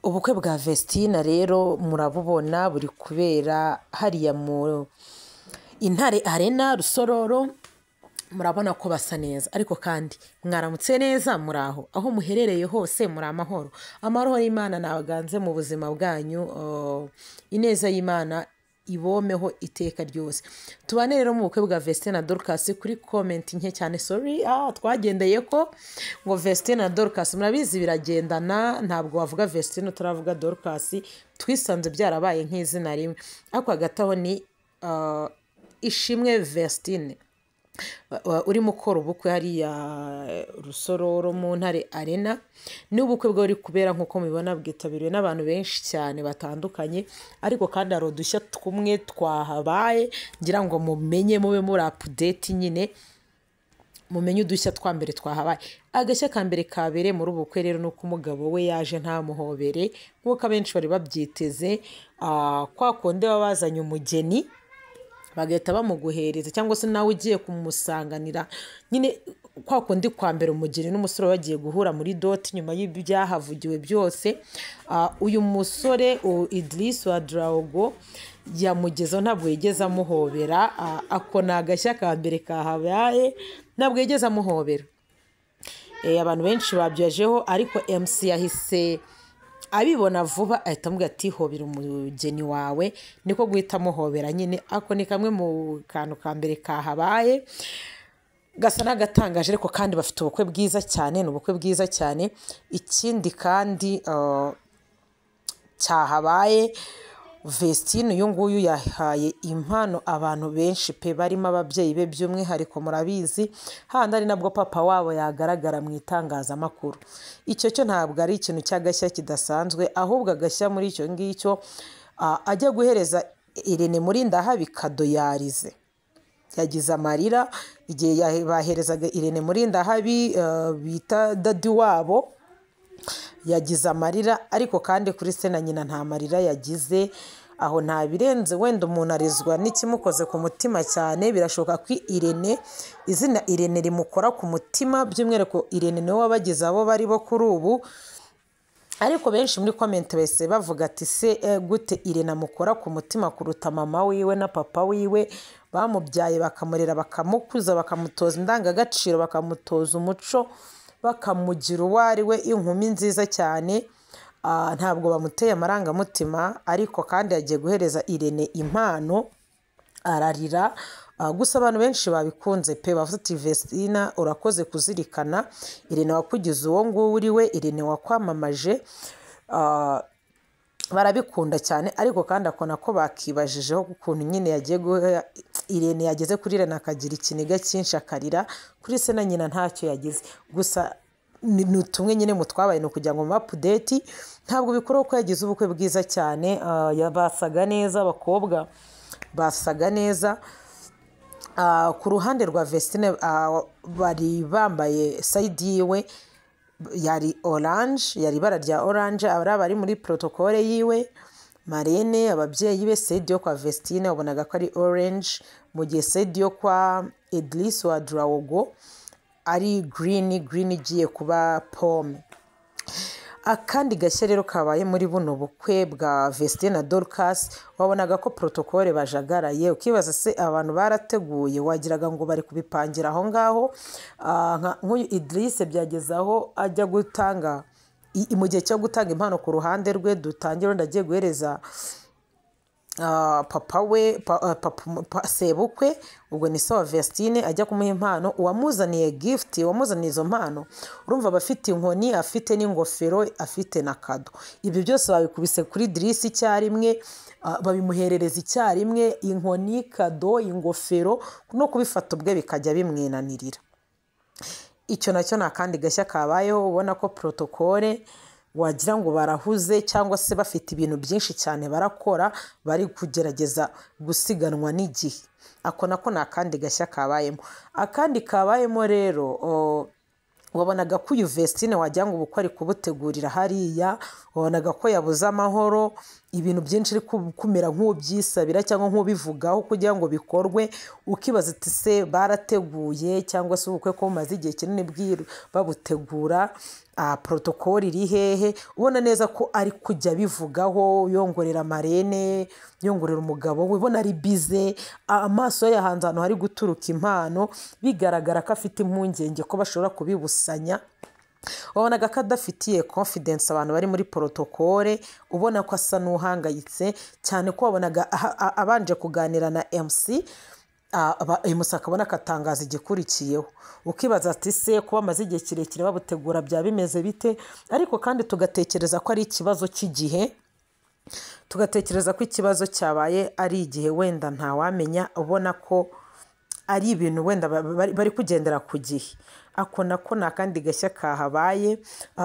ubukwe bwa Vestina rero murabubona buri kubera hariya mu Intare Arena Rusororo. Murabona ko basa neza, ariko kandi mwaramutse neza muraho aho muherereye hose, muri amahoro. Amahoro y'Imana nabaganze mu buzima bwanyu, ineza y'Imana ibomeho iteka ryose. Tubane rero mu bukwe bwa Vestina Dorcas. Kuri comment nke cyane, sorry twagendeye ko ngo Vestina Dorcas, murabizi biragendana, ntabwo wavuga Vestina utaravuga Dorcas, twisanze byarabaye nk'izina rimwe, ariko hagati aho ni Ishimwe Vestine urimo ukora ubukwe hariya Rusororo mu Ntare Arena. Ni ubukwe bwo uri kubera nk'uko mubibona, bwitabiriwe n'abantu benshi cyane batandukanye, ariko kandi hari udushya twumwe twahabaye ngira ngo mumenye, mube muri update nyine mumenye udushya twa mbere twahabaye. Agashya ka mbere kabere muri ubu bukwe rero nuko umugabo we yaje nta muhobere nk'uko abenshi bari babyiteze, kwa kundi baba bazanye umugeni bagahita bamuguhereza, cyangwa se nawe ugiye kumusanganira nyine kwa kundi kwa mbere umugeni n'umusore bagiye guhura muri doti nyuma y'ibyahavugiwe byose. Uyu musore Idris wa Drago yamugezeho, ntabwo yigeze amuhobera. Ako ni agashya ka mbere kahabaye, ntabwo yigeze amuhobera. Abantu benshi babyajeho, ariko MC yahise abibona vuba ahita amubwira ati hobera umugeni wawe, niko guhita amuhobera nyine. Ako ni kamwe mu kantu ka mbere kahabaye gasa n'agatangaje, ariko kandi bafite ubukwe bwiza cyane, ni ubukwe bwiza cyane. Ikindi kandi cyahabaye, Vestine uyu nguyu yahaye impano abantu benshi pe, barimo ababyeyi be by'umwihariko. Murabizi handi ari nabwo papa wabo yagaragara mu itangazamakuru. Icyo cyo ntabwo ari ikintu cy'agashya kidasanzwe, ahubwo agashya muri icyo ngicyo ajya guhereza Irene Murindahabi kado yarize, yagize amarira igihe baherezaga Irene Murindahabi bita dadi wabo, yagize amarira. Ariko kandi kuri se na nyina nta marira yagize, aho nta birenze. Wenda umuntu arizwa n'ikimukoze ku mutima cyane, birashoboka ko Irene, izina Irene rimukora ku mutima, by'umwihariko Irene niwe wabagize abo bari bo kuri ubu. Ariko benshi muri comment bese bavuga ati se gute Irene amukora ku mutima kuruta mama wiwe na papa wiwe bamubyaye bakamurera, bakamukuza, bakamutoza indangagaciro, bakamutoza umuco, bakamugira uwo ari we, inkumi nziza cyane. Ntabwo bamuteye amarangamutima, ariko kandi yagiye guhereza Irene impano, ararira. Gusa abantu benshi babikunze pe, bavuze ati Vestina urakoze kuzirikana Irene wakugize uwo nguwo uri we, Irene wakwamamaje. Barabikunda cyane, ariko kandi akona ko bakibajijeho ukuntu nyine yagiye Irene yageze kuri Irene akagira ikiniga cyinshi akarira, kuri se na nyina ntacyo yagize. Gusa ni tumwe nyine mu twabaye, ni ukugira ngo mu update. Ntabwo bikora ko yagize ubukwe bwiza cyane, basaga neza, abakobwa basaga neza. Ku ruhande rwa Vestine bari bambaye side yiwe yari orange, yari ibara rya orange. Abari muri protocole yiwe marene, ababyeyi be, side yo kwa Vestine wabonaga ko ari orange, mu gihe side yo kwa Idris wa Drago ari green igiye kuba pome. Akandi gashya rero kabaye muri buno bukwe bwa Vestina Dorcas, wabonaga ko protocole bajagaraye, ukibaza se abantu barateguye, wagiraga ngo bari kubipangira aho ngaho. Nk'uyu Idris byagezaho ajya gutanga, mu gihe cyo gutanga impano ku ruhande rwe, dutangira ndagiye guhereza papa we, sebukwe, ubwo ni sawa Vestine ajya kumuha impano. Uwamuzaniye gift, uwamuzaniye izo mpano, urumva abafite inkoni, afite n'ingofero, afite na kado. Ibyo byose babikubise kuri Idris icyarimwe, babimuherereza icyarimwe, inkoni, kado, ingofero, no kubifata ubwe bikajya bimwinanirira. Icyo nacyo nta kandi gashya kabayeho, ubona ko protocole wagira ngo barahuze, cyangwa se bafite ibintu byinshi cyane barakora, bari kugerageza gusiganwa n'igihe. Ako nako nta kandi gashya kabayemo. Akandi kabayemo rero, wabonaga ko uyu Vestine wagira ngo ubukwe ari kubutegurira hariya, wabonaga ko yabuze amahoro, ibintu byinshi ari kumera nk'ubyisabira cyangwa nk'ubivugaho kugira ngo bikorwe. Ukibaza ati se barateguye cyangwa se ubukwe ko bumaze igihe kinini babutegura, protokoli iri hehe, ubona neza ko ari kujya bivugaho yongorera marene, yongorera umugabo we, ubona ari bize, amaso ye yahanze ahantu hari guturuka impano, bigaragara ko afite impungenge ko bashobora kubibusanya. wabonaga ko adafitiye confidence abantu bari muri protokole, ubona ko asa n'uhangayitse cyane, ko wabonaga abanje kuganira na MC akabona akatangaza igikurikiyeho, ukibaza ati se kuba amaze igihe kirekire babutegura bya bimeze bite, ariko kandi tugatekereza ko ari ikibazo cy'igihe, tugatekereza ko ikibazo cyabaye ari igihe wenda ntawamenya, ubona ko ari ibintu wenda bari kugendera ku gihe. ako nako nta kandi gashya kahabaye.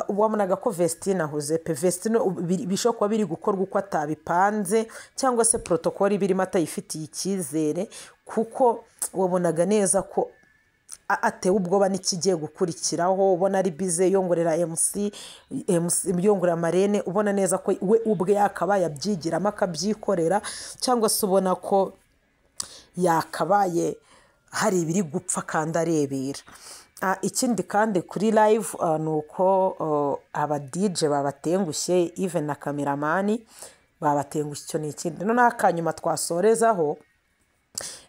Wabonaga ko Vestine ahuze pe, Vestine bishobora kuba biri gukorwa uko atabipanze, cyangwa se protokoli birimo atayifitiye icyizere, kuko wabonaga neza ko atewe ubwoba n'ikigiye gukurikiraho. Ubona ari bize yongorera MC yongorera marene, ubona neza ko we ubwe yakabaye abyigiramo akabyikorera, cyangwa se ubona ko yakabaye hari ibiri gupfa kandi arebera. Ikindi kandi kuri live ni uko aba DJ babatengushye, even na kameramani babatengushye. Icyo ni ikindi. Noneho akanyuma twasorezaho,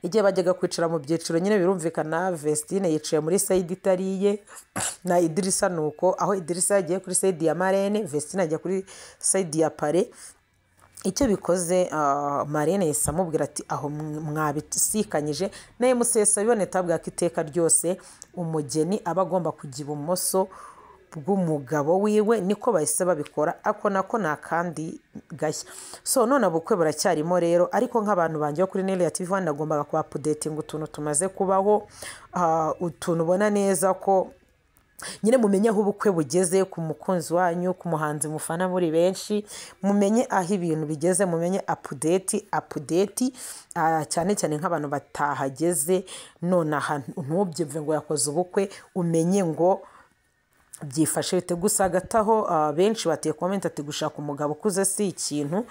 igihe bajyaga kwicara mu byiciro nyine birumvikana Vestine yicaye muri side itariye, na Idrissa nuko, aho Idrissa yagiye kuri side ya marene, Vestine ajya kuri side ya pare. Icyo bikoze marene yahise amubwira ati aho mwabisikanyije, nawe musesa biboneta bwa kiteka ryose umugeni aba agomba kujya ibumoso bw'umugabo wiwe, niko bahise babikora. Ako nako nta kandi gashya. So none ubukwe buracyarimo rero, ariko nk'abantu banjye kuri Nelia TV ndagombaga kuba updating utuntu tumaze kubaho, utuntu ubona neza ko nyine mumenye aho ubukwe bugeze ku mukunzi wanyu, ku muhanzi mufana muri benshi, mumenye aho ibintu bigeze, mumenye update cyane cyane nk'abantu batahageze none ahantu ntubyumve ngo yakoze ubukwe, umenye ngo byifashe bite. Gusa gataho benshi bateye comment ati gushaka umugabo ukuze si ikintu.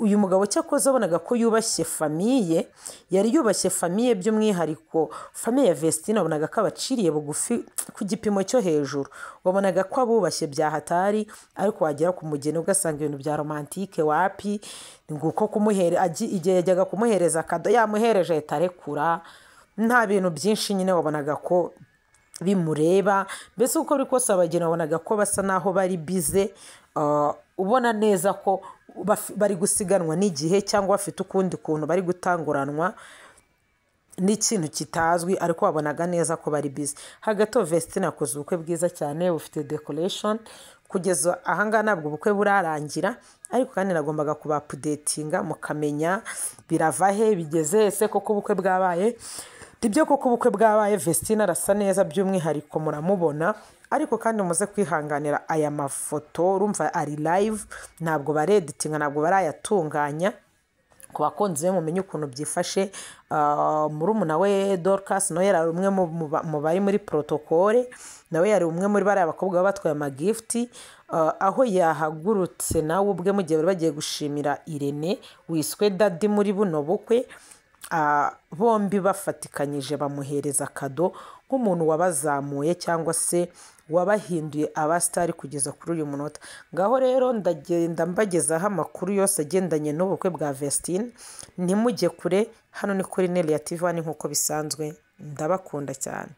Uyu mugabo cyakoze abonaga ko yubashye famiye, yari yubashye famiye by'umwihariko famiye ya Vestine, abonaga ko abaciriye bugufi ku gipimo cyo hejuru, wabonaga ko abubashye bya hatari, ariko wagera ku mugeni ugasanga ibintu bya romantike wapi, nguko kumuhere igihe yajyaga kumuhereza kado yamuhereje etarekura, nta bintu byinshi nyine wabonaga ko bimureba. Mbese uko biri kose abageni wabonaga ko basa naho bari bize, ubona neza ko bari gusiganwa n'igihe, cyangwa bafite ukundi kuntu bari gutanguranwa n'ikintu kitazwi, ariko wabonaga neza ko bari bize. Hagati Vestine akoze ubukwe bwiza cyane bufite decoration. Kugeza ahangaha ntabwo ubukwe burarangira, ariko kandi nagombaga kuba updatinga mukamenya birava he bigeze ese koko ubukwe bwabaye. Ibyo koko ubukwe bwabaye, Vestine arasa neza by'umwihariko muramubona, ariko kandi muze kwihanganira aya mafoto, urumva ari live, ntabwo bareditinga, ntabwo barayatunganya. Ku bakunzi be mumenye ukuntu byifashe. Murumuna we Dorcas nawe yari umwe mu bari muri protokole, nawe yari umwe muri bari abakobwa batwaye amagifti, aho yahagurutse nawe ubwe mu gihe bari bagiye gushimira Irene wiswe Daddy muri buno bukwe. Bombi bafatikanyije bamuhereza kado nk'umuntu wabazamuye cyangwa se wabahinduye abasitari kugeza kuri uyu munota. Ngaho rero ndagenda mbagezaho amakuru yose agendanye n'ubukwe bwa Vestine. Ntimujye kure, hano ni kuri Nelia TV nk'uko bisanzwe. Ndabakunda cyane.